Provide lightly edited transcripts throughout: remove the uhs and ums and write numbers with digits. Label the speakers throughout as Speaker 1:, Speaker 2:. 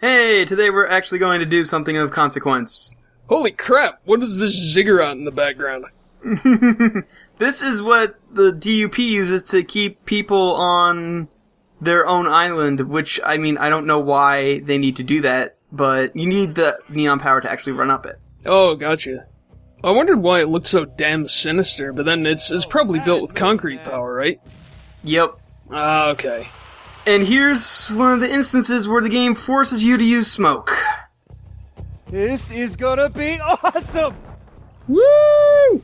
Speaker 1: Hey, today we're actually going to do something of consequence.
Speaker 2: Holy crap, what is this ziggurat in the background?
Speaker 1: This is what the DUP uses to keep people on their own island, which, I mean, I don't know why they need to do that, but you need the neon power to actually run up it.
Speaker 2: Oh, gotcha. I wondered why it looked so damn sinister, but then it's probably built with concrete power, right?
Speaker 1: Yep.
Speaker 2: Ah, okay.
Speaker 1: And here's one of the instances where the game forces you to use smoke.
Speaker 3: This is gonna be awesome!
Speaker 2: Woo!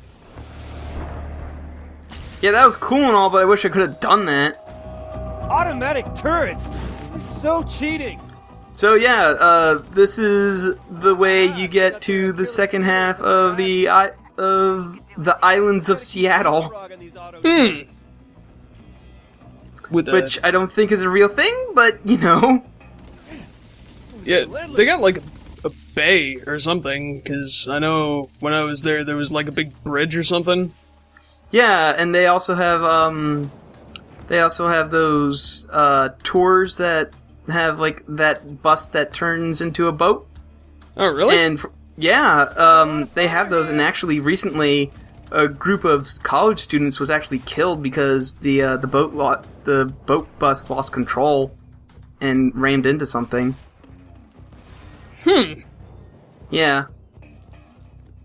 Speaker 1: Yeah, that was cool and all, but I wish I could have done that.
Speaker 3: Automatic turrets! It's so cheating!
Speaker 1: So yeah, this is the way you get to the second half of the islands of Seattle. Which I don't think is a real thing, but, you know.
Speaker 2: Yeah, they got like a bay or something, because I know when I was there was like a big bridge or something.
Speaker 1: Yeah, and they also have those tours that have like that bus that turns into a boat.
Speaker 2: Oh, really?
Speaker 1: And they have those, and actually recently a group of college students was actually killed because the boat bus lost control and rammed into something. Yeah.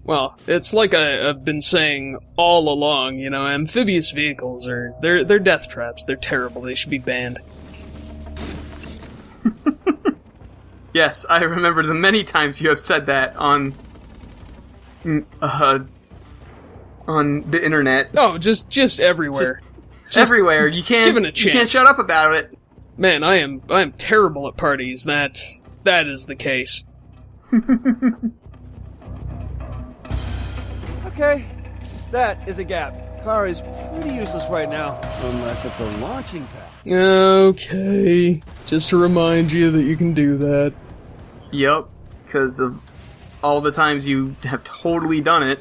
Speaker 2: Well, it's like I've been saying all along, you know, amphibious vehicles they're death traps. They're terrible. They should be banned.
Speaker 1: Yes, I remember the many times you have said that on the internet.
Speaker 2: Oh, just everywhere.
Speaker 1: Just everywhere. You can't
Speaker 2: given a chance.
Speaker 1: You can't shut up about it.
Speaker 2: Man, I am terrible at parties. That is the case.
Speaker 3: Okay, that is a gap. Car is pretty useless right now. Unless it's a launching pad.
Speaker 2: Okay. Just to remind you that you can do that.
Speaker 1: Yep, because of all the times you have totally done it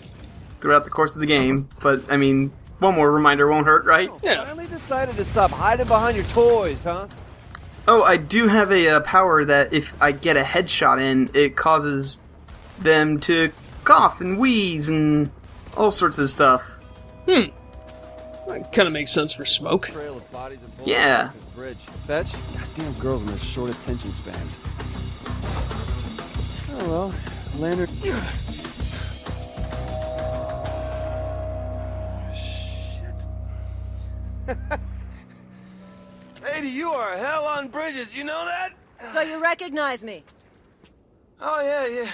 Speaker 1: throughout the course of the game. But, I mean, one more reminder won't hurt, right?
Speaker 2: Yeah.
Speaker 3: Finally decided to stop hiding behind your toys, huh?
Speaker 1: Oh, I do have a power that if I get a headshot in, it causes them to cough and wheeze and all sorts of stuff.
Speaker 2: That kind of makes sense for smoke.
Speaker 3: Trail of bodies and bullets
Speaker 1: Yeah.
Speaker 3: off this bridge. Fetch? Goddamn girls in their short attention spans. Oh well, lantern. Shit. Lady, you are hell on bridges, you know that?
Speaker 4: So you recognize me?
Speaker 3: Oh yeah.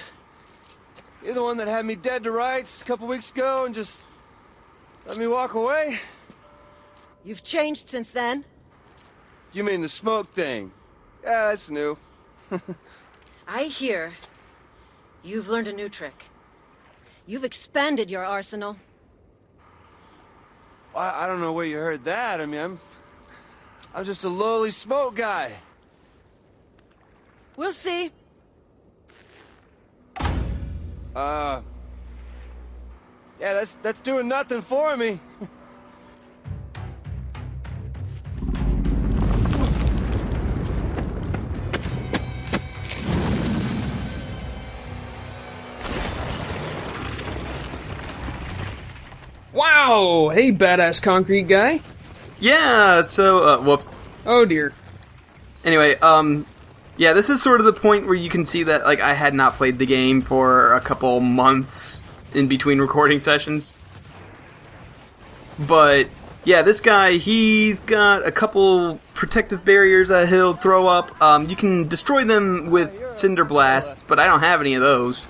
Speaker 3: You're the one that had me dead to rights a couple weeks ago and just let me walk away?
Speaker 4: You've changed since then.
Speaker 3: You mean the smoke thing? Yeah, that's new.
Speaker 4: I hear you've learned a new trick. You've expanded your arsenal.
Speaker 3: I don't know where you heard that. I mean, I'm just a lowly smoke guy.
Speaker 4: We'll see.
Speaker 3: Yeah, that's doing nothing for me.
Speaker 2: Wow! Hey, badass concrete guy.
Speaker 1: Yeah, so, whoops.
Speaker 2: Oh dear.
Speaker 1: Anyway, yeah, this is sort of the point where you can see that, like, I had not played the game for a couple months in between recording sessions. But, yeah, this guy, he's got a couple protective barriers that he'll throw up. You can destroy them with Cinder Blast, but I don't have any of those.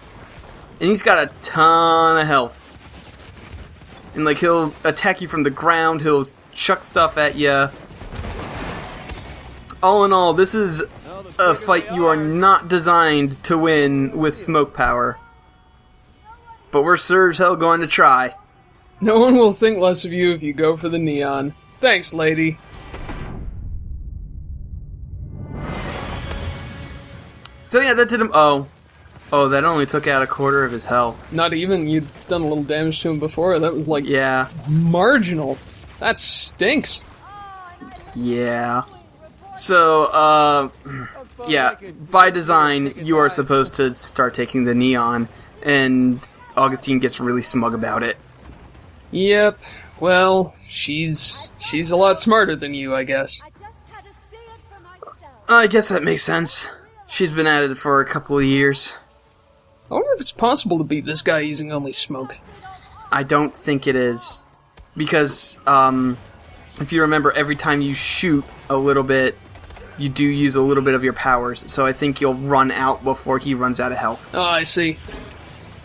Speaker 1: And he's got a ton of health. And, like, he'll attack you from the ground, he'll chuck stuff at you. All in all, this is a fight you are not designed to win with smoke power. But we're sure as hell going to try.
Speaker 2: No one will think less of you if you go for the neon. Thanks, lady.
Speaker 1: So yeah, that did him... Oh, that only took out a quarter of his health.
Speaker 2: Not even? You'd done a little damage to him before? That was like...
Speaker 1: Yeah.
Speaker 2: marginal. That stinks.
Speaker 1: Yeah. So, yeah, by design, you are supposed to start taking the neon, and Augustine gets really smug about it.
Speaker 2: Yep. Well, she's a lot smarter than you, I guess.
Speaker 1: I guess that makes sense. She's been at it for a couple of years.
Speaker 2: I wonder if it's possible to beat this guy using only smoke.
Speaker 1: I don't think it is. Because, if you remember, every time you shoot a little bit, you do use a little bit of your powers. So I think you'll run out before he runs out of health.
Speaker 2: Oh, I see.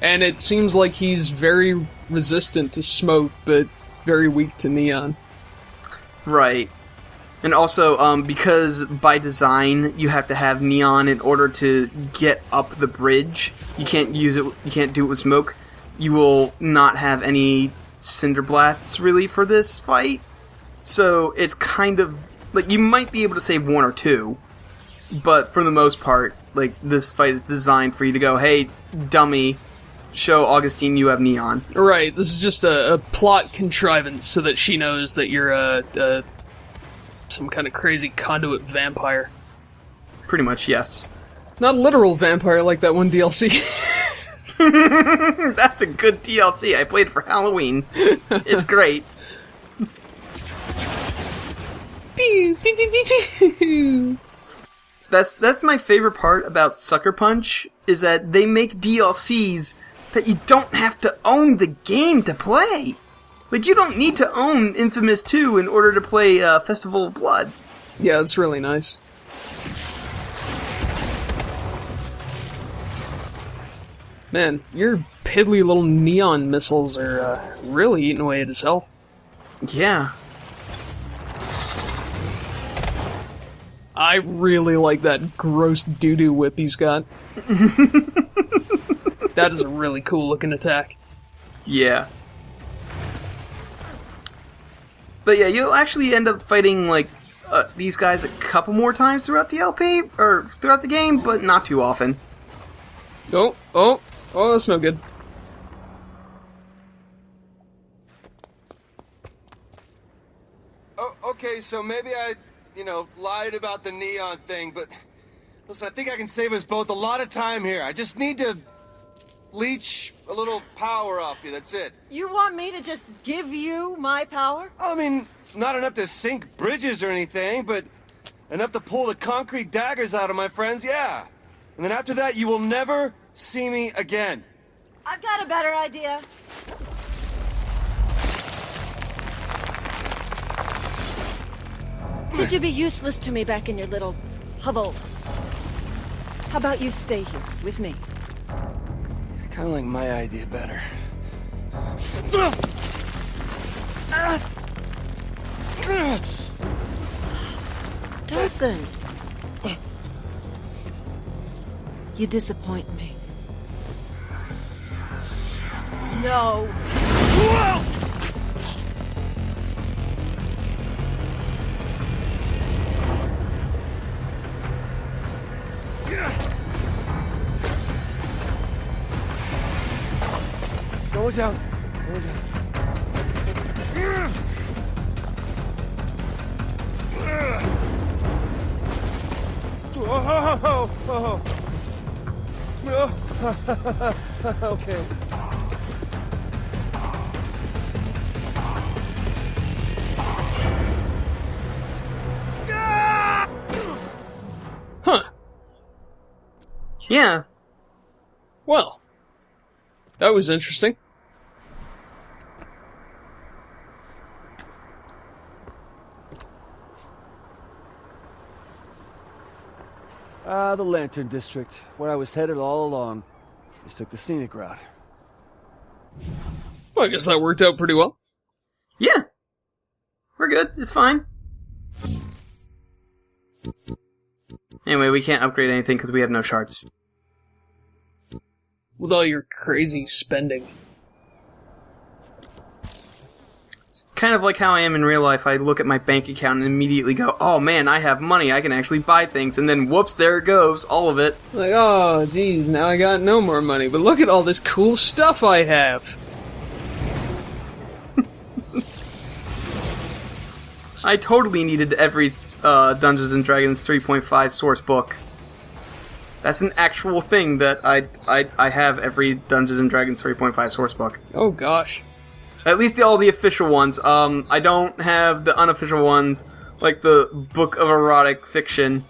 Speaker 2: And it seems like he's very resistant to smoke, but very weak to neon.
Speaker 1: Right. And also, because by design you have to have neon in order to get up the bridge, you can't use it. You can't do it with smoke. You will not have any cinder blasts really for this fight. So it's kind of like you might be able to save one or two, but for the most part, like this fight is designed for you to go, "Hey, dummy, show Augustine you have neon."
Speaker 2: Right. This is just a plot contrivance so that she knows that you're some kind of crazy conduit vampire.
Speaker 1: Pretty much, yes.
Speaker 2: Not a literal vampire like that one DLC.
Speaker 1: That's a good DLC. I played it for Halloween. It's great. That's my favorite part about Sucker Punch, is that they make DLCs that you don't have to own the game to play. Like, you don't need to own InFamous 2 in order to play Festival of Blood.
Speaker 2: Yeah, that's really nice. Man, your piddly little neon missiles are really eating away at his health.
Speaker 1: Yeah.
Speaker 2: I really like that gross doo-doo whip he's got. That is a really cool looking attack.
Speaker 1: Yeah. But yeah, you'll actually end up fighting, like, these guys a couple more times throughout the LP, or throughout the game, but not too often.
Speaker 2: Oh, that's no good.
Speaker 3: Oh, okay, so maybe I, lied about the neon thing, but listen, I think I can save us both a lot of time here. I just need to leech a little power off you, that's it.
Speaker 4: You want me to just give you my power?
Speaker 3: I mean, not enough to sink bridges or anything, but enough to pull the concrete daggers out of my friends, yeah. And then after that, you will never see me again.
Speaker 4: I've got a better idea. Since you'd be useless to me back in your little hovel, how about you stay here with me?
Speaker 3: I kind of like my idea better.
Speaker 4: Dawson, you disappoint me. No.
Speaker 3: Go down. Okay.
Speaker 2: Huh.
Speaker 1: Yeah.
Speaker 2: Well, that was interesting.
Speaker 3: The Lantern District, where I was headed all along. Just took the scenic route.
Speaker 2: Well, I guess that worked out pretty well.
Speaker 1: Yeah. We're good. It's fine. Anyway, we can't upgrade anything because we have no shards.
Speaker 2: With all your crazy spending.
Speaker 1: It's kind of like how I am in real life. I look at my bank account and immediately go, oh man, I have money, I can actually buy things, and then whoops, there it goes, all of it.
Speaker 2: Like, oh, geez, now I got no more money, but look at all this cool stuff I have.
Speaker 1: I totally needed every Dungeons and Dragons 3.5 source book. That's an actual thing that I have every Dungeons and Dragons 3.5 source book.
Speaker 2: Oh gosh.
Speaker 1: At least all the official ones. I don't have the unofficial ones, like the Book of Erotic Fiction.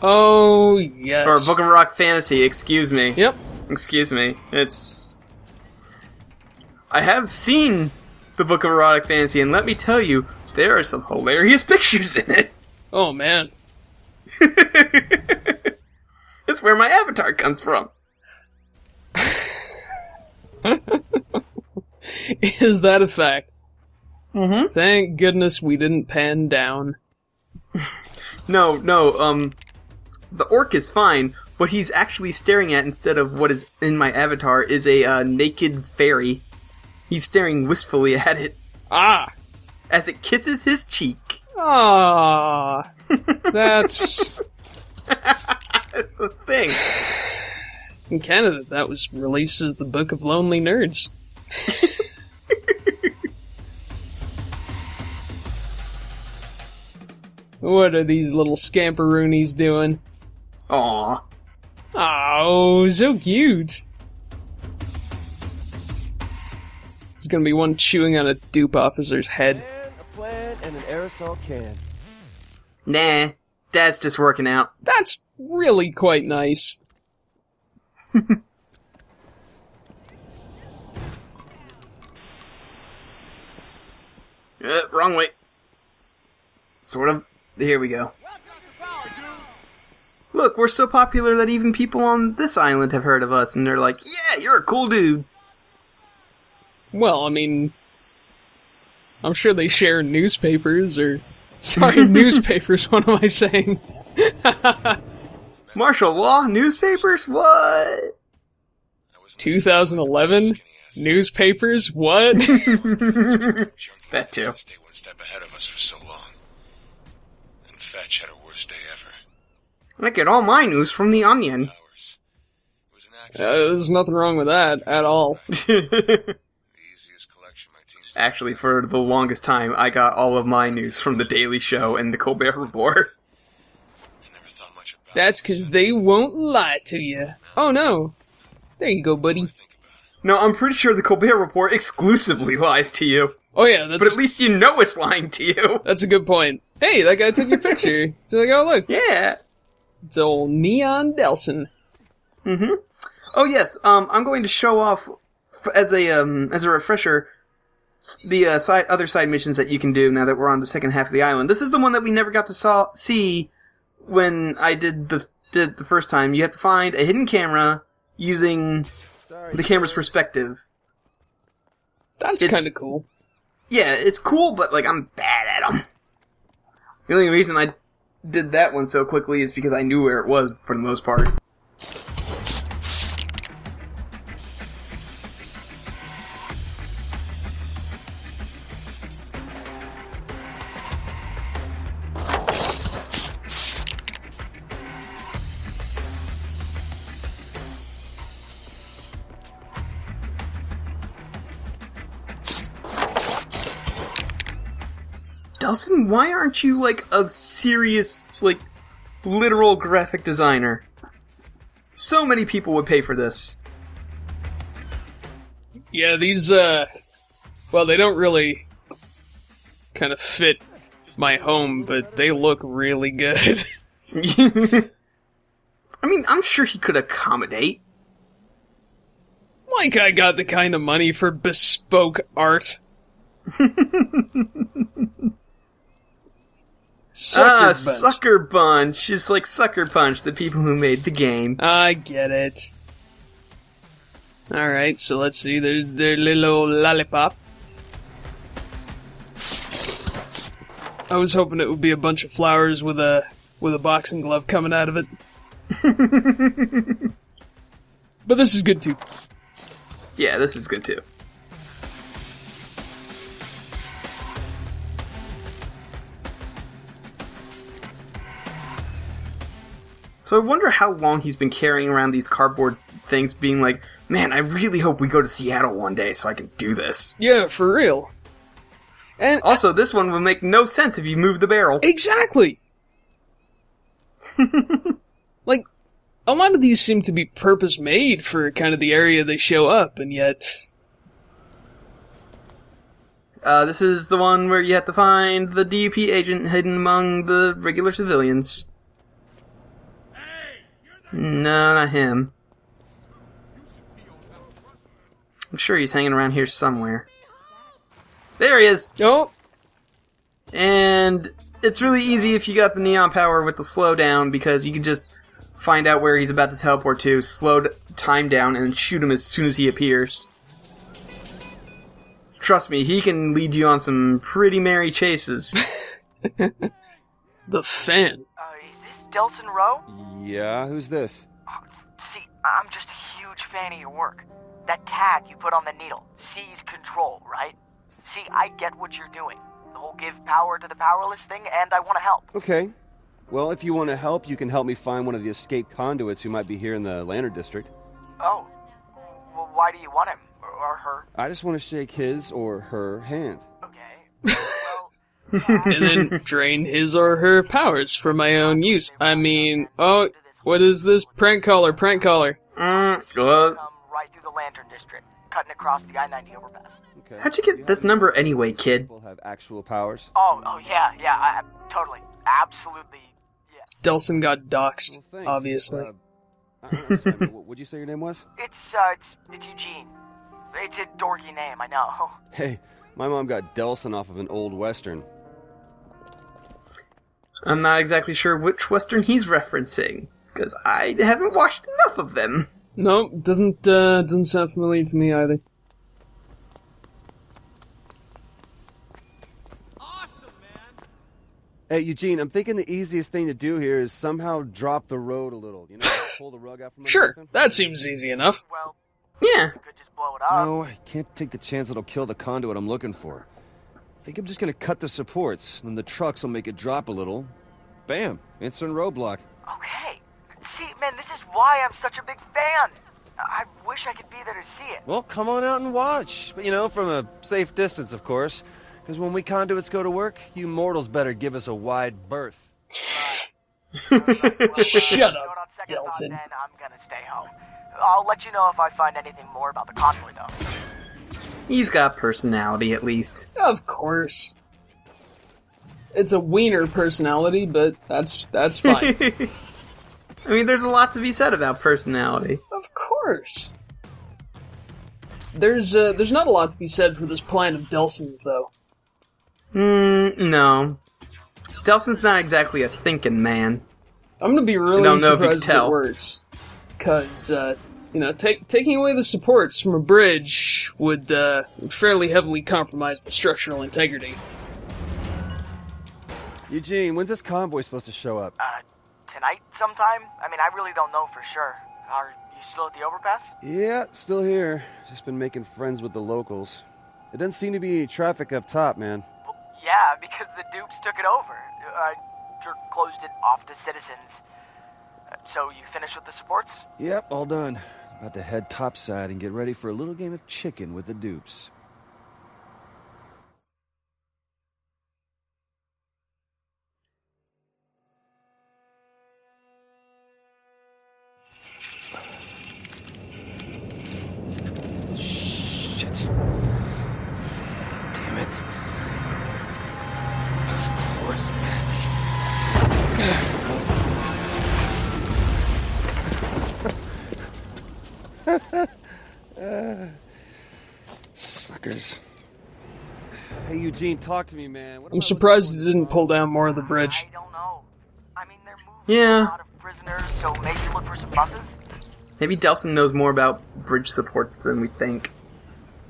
Speaker 2: Oh, yes.
Speaker 1: Or Book of Erotic Fantasy, excuse me.
Speaker 2: Yep.
Speaker 1: Excuse me. I have seen the Book of Erotic Fantasy, and let me tell you, there are some hilarious pictures in it.
Speaker 2: Oh, man.
Speaker 1: It's where my avatar comes from.
Speaker 2: Is that a fact?
Speaker 1: Mm-hmm.
Speaker 2: Thank goodness we didn't pan down.
Speaker 1: No, the orc is fine. What he's actually staring at instead of what is in my avatar is a naked fairy. He's staring wistfully at it.
Speaker 2: Ah!
Speaker 1: As it kisses his cheek.
Speaker 2: Ah! That's...
Speaker 1: That's the thing.
Speaker 2: In Canada, that was released as the Book of Lonely Nerds. What are these little scamperoonies doing?
Speaker 1: Aww.
Speaker 2: Oh, so cute. There's gonna be one chewing on a dupe officer's head.
Speaker 5: And a plan and an aerosol can.
Speaker 1: Nah, Dad's just working out.
Speaker 2: That's really quite nice.
Speaker 1: Wrong way. Sort of. Here we go. Look, we're so popular that even people on this island have heard of us, and they're like, yeah, you're a cool dude.
Speaker 2: Well, I mean... I'm sure they share newspapers, or... Sorry, newspapers, what am I saying?
Speaker 1: Martial law? Newspapers? What?
Speaker 2: 2011? Newspapers? What?
Speaker 1: That too.
Speaker 6: Stay one step ahead of us for so long. And Fetch had her worst day ever.
Speaker 1: I get all my news from the Onion.
Speaker 6: It was an accident.
Speaker 2: There's nothing wrong with that, at all.
Speaker 6: The easiest collection my team's
Speaker 1: Actually, for the longest time, I got all of my news from The Daily Show and The Colbert Report.
Speaker 6: I never thought much about.
Speaker 2: That's 'cause they won't lie to you. Oh no. There you go, buddy.
Speaker 1: No, I'm pretty sure The Colbert Report exclusively lies to you.
Speaker 2: Oh yeah, that's...
Speaker 1: But at least you know it's lying to you.
Speaker 2: That's a good point. Hey, that guy took your picture. So like, oh look,
Speaker 1: Yeah.
Speaker 2: it's old Neon Delson.
Speaker 1: Mm-hmm. Oh yes, I'm going to show off as a refresher the other side missions that you can do now that we're on the second half of the island. This is the one that we never got to see when I did the first time. You have to find a hidden camera using the camera's perspective.
Speaker 2: That's kind of cool.
Speaker 1: Yeah, it's cool, but like I'm bad at them. The only reason I did that one so quickly is because I knew where it was for the most part. Delson, why aren't you like a serious, like, literal graphic designer? So many people would pay for this.
Speaker 2: Yeah, these, well, they don't really kind of fit my home, but they look really good.
Speaker 1: I mean, I'm sure he could accommodate.
Speaker 2: Like I got the kind of money for bespoke art.
Speaker 1: Sucker Bunch. It's like Sucker Punch, the people who made the game.
Speaker 2: I get it. Alright, so let's see. There's their little old lollipop. I was hoping it would be a bunch of flowers with a boxing glove coming out of it. But this is good too.
Speaker 1: Yeah, this is good too. So I wonder how long he's been carrying around these cardboard things being like, man, I really hope we go to Seattle one day so I can do this.
Speaker 2: Yeah, for real. And
Speaker 1: Also, this one would make no sense if you move the barrel.
Speaker 2: exactly. Like, a lot of these seem to be purpose-made for kind of the area they show up, and yet...
Speaker 1: This is the one where you have to find the DUP agent hidden among the regular civilians. No, not him. I'm sure he's hanging around here somewhere. There he is!
Speaker 2: Oh,
Speaker 1: And it's really easy if you got the neon power with the slowdown, because you can just find out where he's about to teleport to, slow time down, and shoot him as soon as he appears. Trust me, he can lead you on some pretty merry chases.
Speaker 2: the fan.
Speaker 7: Is this Delson Rowe?
Speaker 5: Yeah, who's this?
Speaker 7: See, I'm just a huge fan of your work. That tag you put on the needle, seize control, right? See, I get what you're doing. The whole give power to the powerless thing, and I want to help.
Speaker 5: Okay. Well, if you want to help, you can help me find one of the escaped conduits who might be here in the Lantern District.
Speaker 7: Oh. Well, why do you want him? Or her?
Speaker 5: I just want to shake his or her hand.
Speaker 7: Okay. Well,
Speaker 2: And then drain his or her powers for my own use. I mean, oh, what is this? Prank caller, prank caller.
Speaker 1: Well,
Speaker 7: come right through the Lantern District, cutting across the I-90 overpass.
Speaker 5: Okay.
Speaker 1: how'd you get this number anyway, kid?
Speaker 5: People have actual powers.
Speaker 7: Oh yeah, totally. Absolutely, yeah.
Speaker 2: Delson got doxxed,
Speaker 5: Well, thanks.
Speaker 2: obviously.
Speaker 5: I'm sorry, but what'd you say your name was?
Speaker 7: It's Eugene. It's a dorky name, I know.
Speaker 5: Hey, my mom got Delson off of an old Western.
Speaker 1: I'm not exactly sure which Western he's referencing, because I haven't watched enough of them.
Speaker 2: No, doesn't sound familiar to me either.
Speaker 5: Hey, Eugene, I'm thinking the easiest thing to do here is somehow drop the road a little. You know, pull the rug out from
Speaker 2: Sure,
Speaker 5: underneath him.
Speaker 2: that seems easy enough.
Speaker 7: Well,
Speaker 1: Yeah,
Speaker 7: we could just blow it up.
Speaker 5: No, I can't take the chance it'll kill the conduit I'm looking for. I think I'm just gonna cut the supports, and the trucks will make it drop a little. Bam! Instant roadblock.
Speaker 7: Okay. See, man, this is why I'm such a big fan. I wish I could be there to see it.
Speaker 5: Well, come on out and watch. But, you know, from a safe distance, of course. Because when we conduits go to work, you mortals better give us a wide berth.
Speaker 2: Shut up,
Speaker 7: On second thought,
Speaker 2: Delson.
Speaker 7: then I'm gonna stay home. I'll let you know if I find anything more about the convoy, though.
Speaker 1: he's got personality at least.
Speaker 2: Of course. It's a wiener personality, but that's fine.
Speaker 1: I mean, there's a lot to be said about personality.
Speaker 2: Of course. There's not a lot to be said for this plan of Delson's, though.
Speaker 1: No. Delson's not exactly a thinking man.
Speaker 2: I'm gonna be really
Speaker 1: don't know if you
Speaker 2: surprised
Speaker 1: can
Speaker 2: if it
Speaker 1: tell.
Speaker 2: works. Because, taking away the supports from a bridge would fairly heavily compromise the structural integrity.
Speaker 5: Eugene, when's this convoy supposed to show up?
Speaker 7: Tonight sometime? I mean, I really don't know for sure. Are you still at the overpass?
Speaker 5: Yeah, still here. Just been making friends with the locals. There doesn't seem to be any traffic up top, man.
Speaker 7: Well, yeah, because the dupes took it over. Closed it off to citizens. So you finished with the supports?
Speaker 5: Yep, all done. About to head topside and get ready for a little game of chicken with the dupes. Shit. Damn it. Of course, Suckers. Hey, Eugene, talk to me, man. What
Speaker 2: I'm
Speaker 5: am I
Speaker 2: surprised
Speaker 5: looking
Speaker 2: it
Speaker 5: for?
Speaker 2: didn't pull down more of the bridge.
Speaker 7: I don't know. I mean, they're moving
Speaker 1: Yeah.
Speaker 7: a lot of prisoners, so maybe look for some buses?
Speaker 1: Maybe Delson knows more about bridge supports than we think.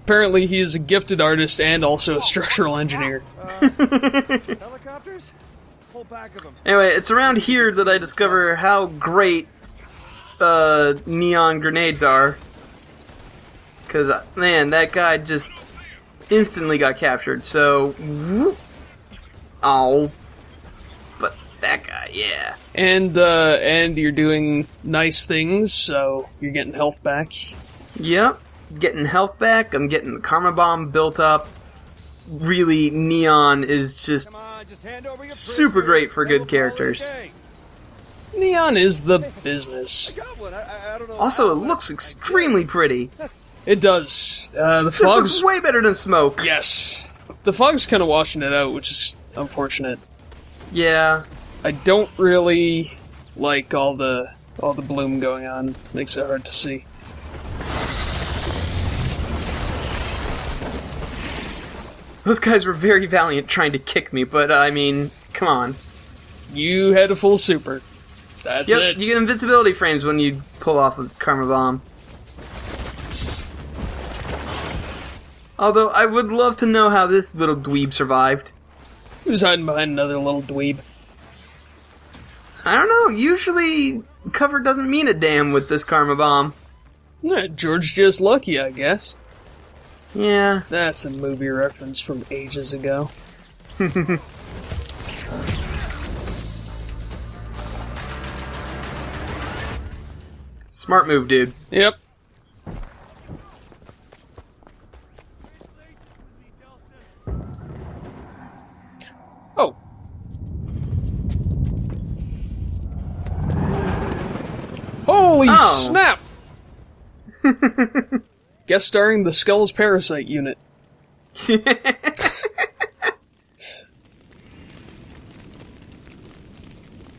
Speaker 2: Apparently, he is a gifted artist and also a structural engineer.
Speaker 5: Helicopters? Whole pack of them.
Speaker 1: Anyway, it's around here that I discover how great neon grenades are. Because, man, that guy just instantly got captured, so... whoop. Oh. But that guy, yeah.
Speaker 2: And you're doing nice things, so you're getting health back.
Speaker 1: Yep. Getting health back, I'm getting the Karma Bomb built up. really, Neon is just
Speaker 3: hand over your
Speaker 1: super
Speaker 3: prisoners,
Speaker 1: great for
Speaker 3: and
Speaker 1: good
Speaker 3: we'll call it a
Speaker 1: characters.
Speaker 3: day.
Speaker 2: Neon is the business.
Speaker 3: Got one. I don't know
Speaker 1: Also,
Speaker 3: how,
Speaker 1: it
Speaker 3: but
Speaker 1: looks
Speaker 3: I
Speaker 1: extremely
Speaker 3: did.
Speaker 1: pretty.
Speaker 2: It does. The
Speaker 1: This
Speaker 2: fog's...
Speaker 1: looks way better than Smoke.
Speaker 2: Yes. The fog's kind of washing it out, which is unfortunate.
Speaker 1: Yeah.
Speaker 2: I don't really like all the bloom going on. Makes it hard to see.
Speaker 1: Those guys were very valiant trying to kick me, but I mean, come on.
Speaker 2: You had a full super. That's
Speaker 1: Yep,
Speaker 2: it.
Speaker 1: you get invincibility frames when you pull off a Karma Bomb. Although, I would love to know how this little dweeb survived.
Speaker 2: Who's hiding behind another little dweeb?
Speaker 1: I don't know, usually cover doesn't mean a damn with this Karma Bomb.
Speaker 2: George just lucky, I guess.
Speaker 1: Yeah.
Speaker 2: That's a movie reference from ages ago.
Speaker 1: Smart move, dude.
Speaker 2: Yep. Oh. Holy
Speaker 1: Oh.
Speaker 2: snap! Guest starring the Skull's Parasite Unit.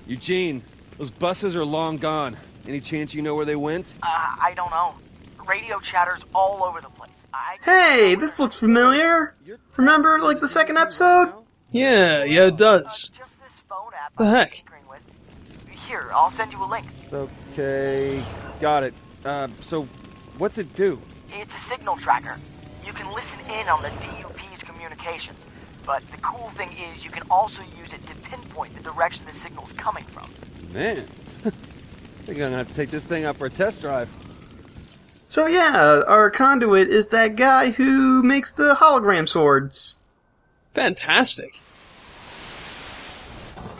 Speaker 5: Eugene, those buses are long gone. Any chance you know where they went?
Speaker 7: I don't know. Radio chatter's all over the place.
Speaker 1: Hey, this looks familiar. Remember, like, the second episode?
Speaker 2: Yeah, it does.
Speaker 7: Just this phone app
Speaker 2: The
Speaker 7: I'm
Speaker 2: heck?
Speaker 7: tinkering with. Here, I'll send you a link.
Speaker 5: Okay, got it. So, what's it do?
Speaker 7: It's a signal tracker. You can listen in on the DUP's communications. But the cool thing is you can also use it to pinpoint the direction the signal's coming from.
Speaker 5: Man, I think I'm gonna have to take this thing out for a test drive.
Speaker 1: So yeah, our conduit is that guy who makes the hologram swords.
Speaker 2: Fantastic.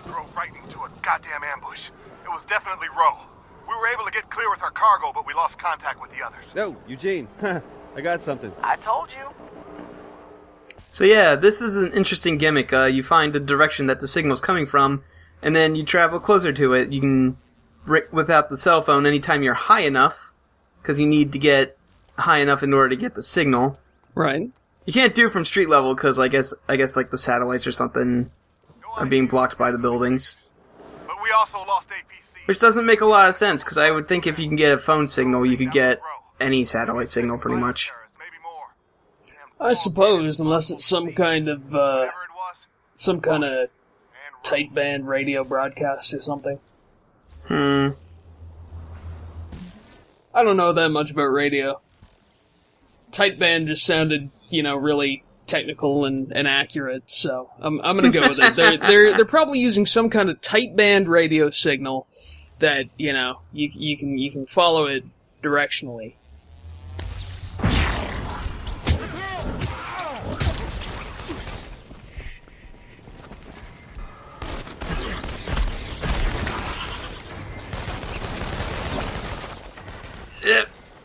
Speaker 8: Drove right into a goddamn ambush. It was definitely Roe. We were able to get clear with our cargo, but we lost contact with the others.
Speaker 5: No, Eugene, I got something.
Speaker 7: I told you.
Speaker 1: So yeah, this is an interesting gimmick. You find the direction that the signal's coming from, and then you travel closer to it. You can whip out the cell phone anytime you're high enough, because you need to get high enough in order to get the signal.
Speaker 2: Right.
Speaker 1: You can't do it from street level, because I guess like the satellites or something are being blocked by the buildings.
Speaker 8: But we also lost APC.
Speaker 1: Which doesn't make a lot of sense, because I would think if you can get a phone signal, you could get any satellite signal pretty much.
Speaker 8: Maybe more.
Speaker 2: I suppose, unless it's some kind of,
Speaker 8: Whatever it was.
Speaker 2: tight band radio broadcast or something.
Speaker 1: Hmm.
Speaker 2: I don't know that much about radio. Tight band just sounded, really technical and accurate, so I'm gonna go with it. They're probably using some kind of tight band radio signal that, you can follow it directionally.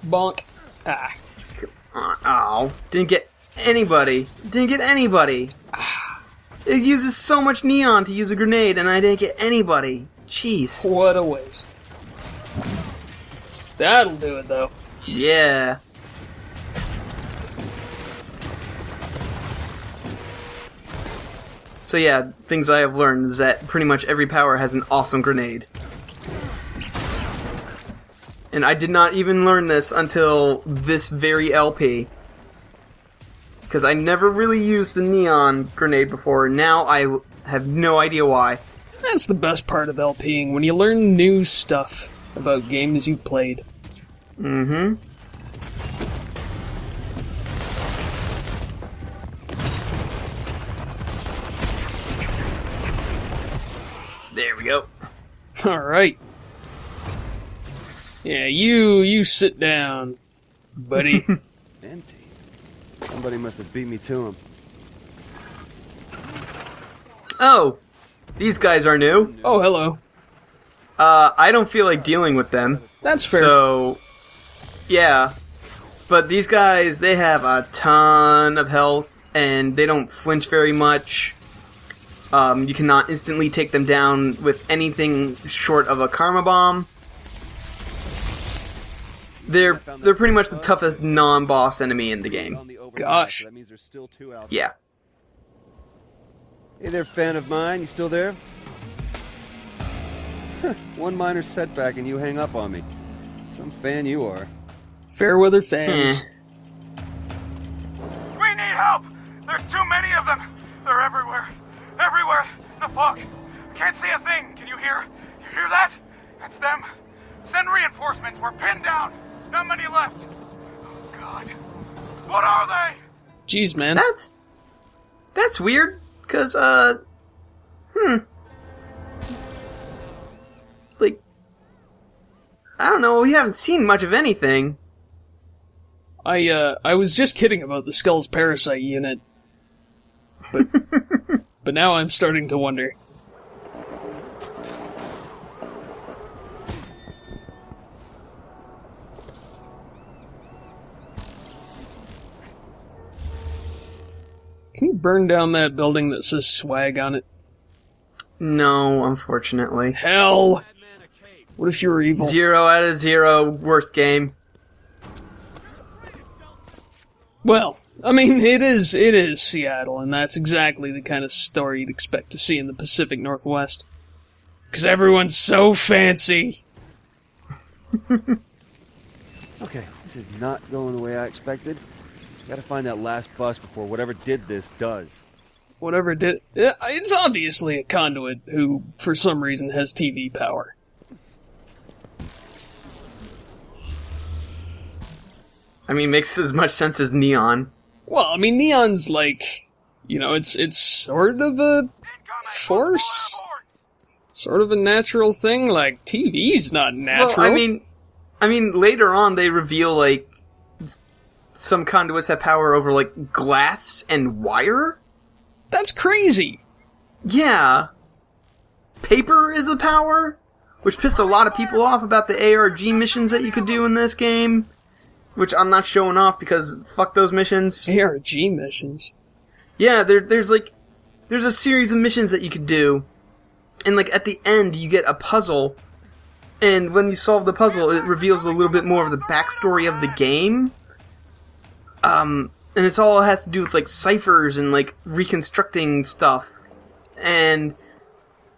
Speaker 2: Bonk. Ah.
Speaker 1: Oh, didn't get anybody. It uses so much neon to use a grenade, and I didn't get anybody. Jeez.
Speaker 2: What a waste. That'll do it, though.
Speaker 1: Yeah. So yeah, things I have learned is that pretty much every power has an awesome grenade. And I did not even learn this until this very LP. Because I never really used the neon grenade before, and now I have no idea why.
Speaker 2: That's the best part of LPing, when you learn new stuff about games you've played.
Speaker 1: Mm-hmm. There we go.
Speaker 2: Alright. Yeah, you sit down, buddy.
Speaker 5: Empty. Somebody must have beat me to him.
Speaker 1: Oh, these guys are new.
Speaker 2: Oh, hello.
Speaker 1: I don't feel like dealing with them.
Speaker 2: That's fair.
Speaker 1: So, yeah. But these guys, they have a ton of health, and they don't flinch very much. You cannot instantly take them down with anything short of a karma bomb. They're pretty much the toughest non-boss enemy in the game.
Speaker 2: Gosh.
Speaker 5: That means there's still 2 out.
Speaker 1: Yeah.
Speaker 5: Hey there, fan of mine. You still there? One minor setback and you hang up on me. Some fan you are.
Speaker 2: Fairweather fans.
Speaker 8: We need help! There's too many of them! They're everywhere! Everywhere! The fog! Can't see a thing! Can you hear? You hear that? That's them! Send reinforcements! We're pinned down! Not many left! Oh, God. What are they?
Speaker 2: Jeez, man.
Speaker 1: That's weird, cause, like, I don't know, we haven't seen much of anything.
Speaker 2: I was just kidding about the Skull's parasite unit. But now I'm starting to wonder. Can you burn down that building that says swag on it?
Speaker 1: No, unfortunately.
Speaker 2: Hell! What if you were evil?
Speaker 1: 0 out of 0, worst game.
Speaker 2: Well, I mean, it is Seattle, and that's exactly the kind of story you'd expect to see in the Pacific Northwest. 'Cause everyone's so fancy.
Speaker 5: Okay, this is not going the way I expected. Gotta find that last bus before whatever did this does.
Speaker 2: Whatever did... It's obviously a conduit who, for some reason, has TV power.
Speaker 1: I mean, makes as much sense as Neon.
Speaker 2: Well, I mean, Neon's like... You know, it's sort of a force? Sort of a natural thing? Like, TV's not natural.
Speaker 1: Well, I mean, later on they reveal, like, some conduits have power over, like, glass and wire?
Speaker 2: That's crazy!
Speaker 1: Yeah. Paper is a power? Which pissed a lot of people off about the ARG missions that you could do in this game. Which I'm not showing off because fuck those missions.
Speaker 2: ARG missions?
Speaker 1: Yeah, there's a series of missions that you could do. And, like, at the end you get a puzzle. And when you solve the puzzle, it reveals a little bit more of the backstory of the game. And it's all has to do with, like, ciphers and, like, reconstructing stuff. And,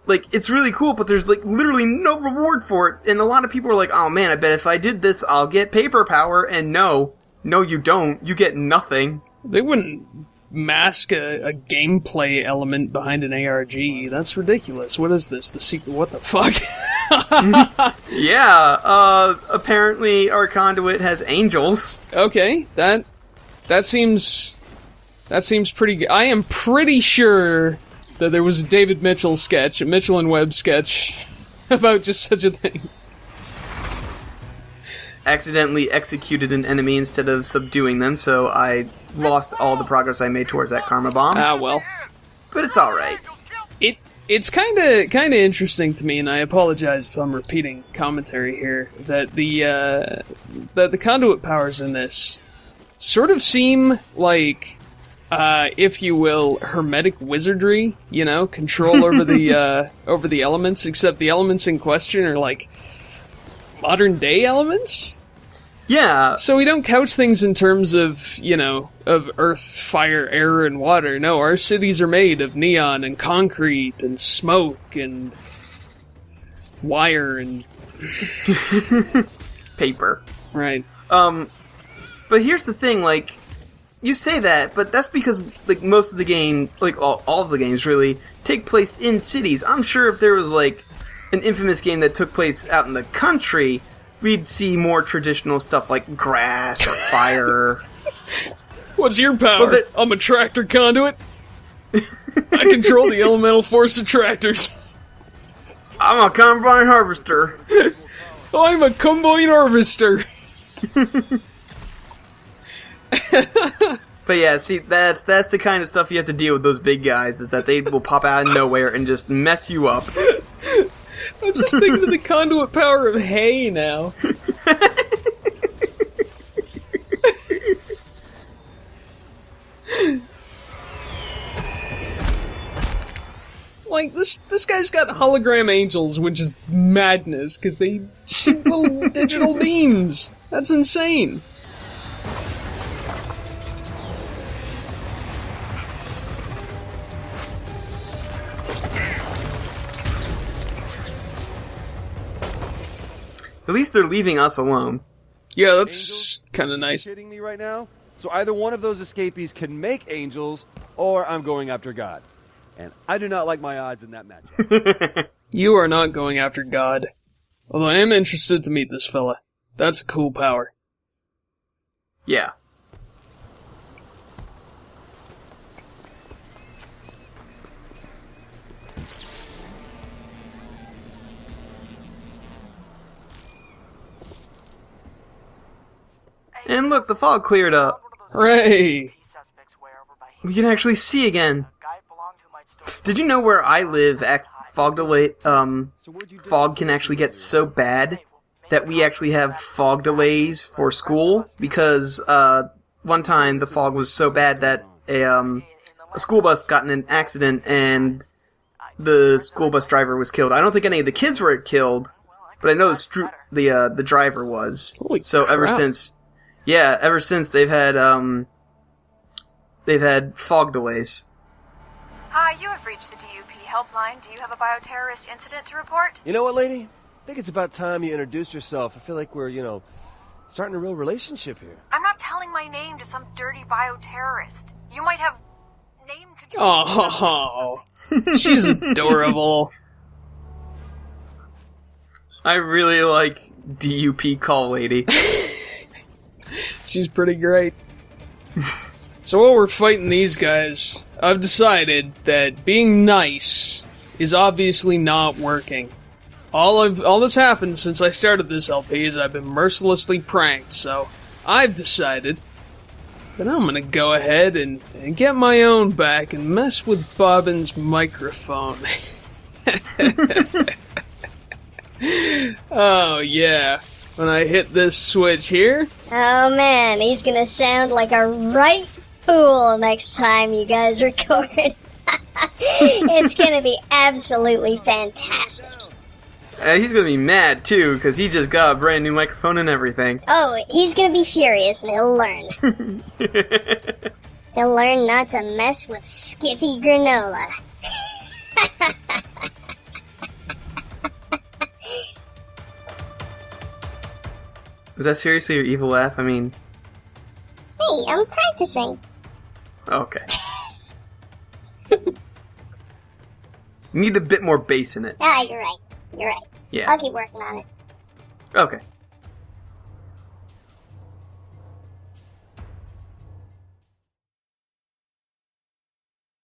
Speaker 1: like, it's really cool, but there's, like, literally no reward for it. And a lot of people are like, oh man, I bet if I did this, I'll get paper power. And no, you don't. You get nothing.
Speaker 2: They wouldn't mask a gameplay element behind an ARG. That's ridiculous. What is this? The secret? What the fuck?
Speaker 1: Yeah, apparently our conduit has angels.
Speaker 2: Okay, that seems pretty good. I am pretty sure that there was a David Mitchell sketch, a Mitchell and Webb sketch, about just such a thing.
Speaker 1: Accidentally executed an enemy instead of subduing them, so I lost all the progress I made towards that karma bomb.
Speaker 2: Ah, well.
Speaker 1: But it's alright.
Speaker 2: It's kind of interesting to me, and I apologize if I'm repeating commentary here, that the conduit powers in this sort of seem like, if you will, hermetic wizardry, you know, control over the elements, except the elements in question are like modern day elements?
Speaker 1: Yeah.
Speaker 2: So we don't couch things in terms of, you know, of earth, fire, air, and water. No, our cities are made of neon and concrete and smoke and wire and
Speaker 1: paper.
Speaker 2: Right.
Speaker 1: But here's the thing, like, you say that, but that's because, like, most of the game, like, all of the games, really, take place in cities. I'm sure if there was, like, an infamous game that took place out in the country, we'd see more traditional stuff like grass or fire.
Speaker 2: What's your power?
Speaker 1: Well,
Speaker 2: I'm a tractor conduit. I control the elemental force of tractors.
Speaker 1: I'm a combine harvester.
Speaker 2: I'm a combine harvester.
Speaker 1: But yeah, see, that's the kind of stuff you have to deal with those big guys, is that they will pop out of nowhere and just mess you up.
Speaker 2: I'm just thinking of the conduit power of hay now. this guy's got hologram angels, which is madness, because they shoot little digital beams. That's insane.
Speaker 1: At least they're leaving us alone.
Speaker 2: Yeah, that's kind of nice.
Speaker 5: Kidding me right now? So either one of those escapees can make angels, or I'm going after God. And I do not like my odds in that matchup.
Speaker 2: You are not going after God. Although I am interested to meet this fella. That's a cool power.
Speaker 1: Yeah. And look, the fog cleared up.
Speaker 2: Hooray!
Speaker 1: We can actually see again. Did you know where I live, fog can actually get so bad that we actually have fog delays for school? Because one time the fog was so bad that a school bus got in an accident and the school bus driver was killed. I don't think any of the kids were killed, but I know the driver was.
Speaker 2: Holy
Speaker 1: so
Speaker 2: crap.
Speaker 1: ever since they've had fog delays.
Speaker 9: Hi, you have reached the DUP helpline. Do you have a bioterrorist incident to report?
Speaker 5: You know what, lady? I think it's about time you introduced yourself. I feel like we're, starting a real relationship here.
Speaker 9: I'm not telling my name to some dirty bioterrorist. You might have name control.
Speaker 2: Oh, she's adorable.
Speaker 1: I really like DUP call lady.
Speaker 2: She's pretty great. So while we're fighting these guys, I've decided that being nice is obviously not working. All this happened since I started this LP is I've been mercilessly pranked, so I've decided that I'm gonna go ahead and get my own back and mess with Bobbin's microphone. Oh yeah, when I hit this switch here...
Speaker 10: Oh man, he's gonna sound like a right fool next time you guys record. It's gonna be absolutely fantastic.
Speaker 1: He's gonna be mad too, because he just got a brand new microphone and everything.
Speaker 10: Oh, he's gonna be furious and he'll learn. He'll learn not to mess with Skippy Granola.
Speaker 1: Was that seriously your evil laugh? I mean...
Speaker 10: Hey, I'm practicing.
Speaker 1: Okay. You need a bit more bass in it.
Speaker 10: Ah, you're right. You're right.
Speaker 1: Yeah.
Speaker 10: I'll keep working on it.
Speaker 1: Okay.